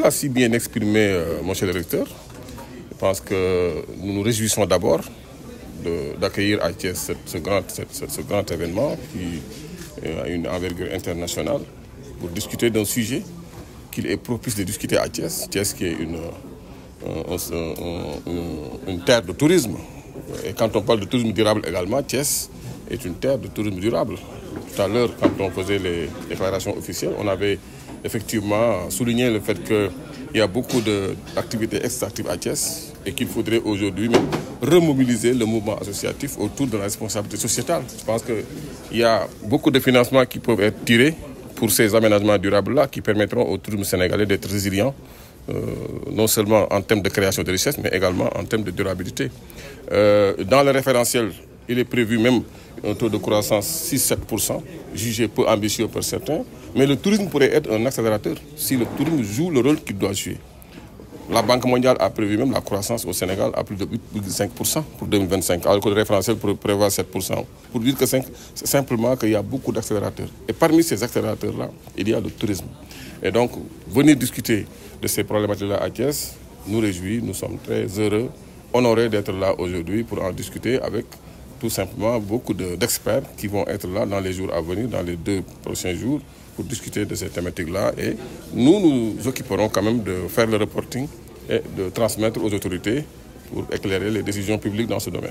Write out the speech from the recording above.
l'a si bien exprimé, monsieur le recteur. Je pense que nous nous réjouissons d'abord d'accueillir à Thiès ce grand événement qui a une envergure internationale pour discuter d'un sujet qu'il est propice de discuter à Thiès. Thiès qui est une terre de tourisme. Et quand on parle de tourisme durable également, Thiès est une terre de tourisme durable. Tout à l'heure, quand on faisait les déclarations officielles, on avait effectivement souligné le fait qu'il y a beaucoup d'activités extractives à Thiès et qu'il faudrait aujourd'hui même remobiliser le mouvement associatif autour de la responsabilité sociétale. Je pense qu'il y a beaucoup de financements qui peuvent être tirés pour ces aménagements durables-là qui permettront au tourisme sénégalais d'être résilient, non seulement en termes de création de richesses, mais également en termes de durabilité. Dans le référentiel, il est prévu même un taux de croissance 6-7%, jugé peu ambitieux par certains, mais le tourisme pourrait être un accélérateur si le tourisme joue le rôle qu'il doit jouer. La Banque mondiale a prévu même la croissance au Sénégal à plus de 8,5% pour 2025, alors que le référentiel prévoit 7%. Pour dire que c'est simplement qu'il y a beaucoup d'accélérateurs. Et parmi ces accélérateurs-là, il y a le tourisme. Et donc, venir discuter de ces problématiques-là à Thiès nous réjouit, nous sommes très heureux, honorés d'être là aujourd'hui pour en discuter avec tout simplement beaucoup d'experts qui vont être là dans les jours à venir, dans les 2 prochains jours, pour discuter de ces thématiques-là. Et nous nous occuperons quand même de faire le reporting et de transmettre aux autorités pour éclairer les décisions publiques dans ce domaine.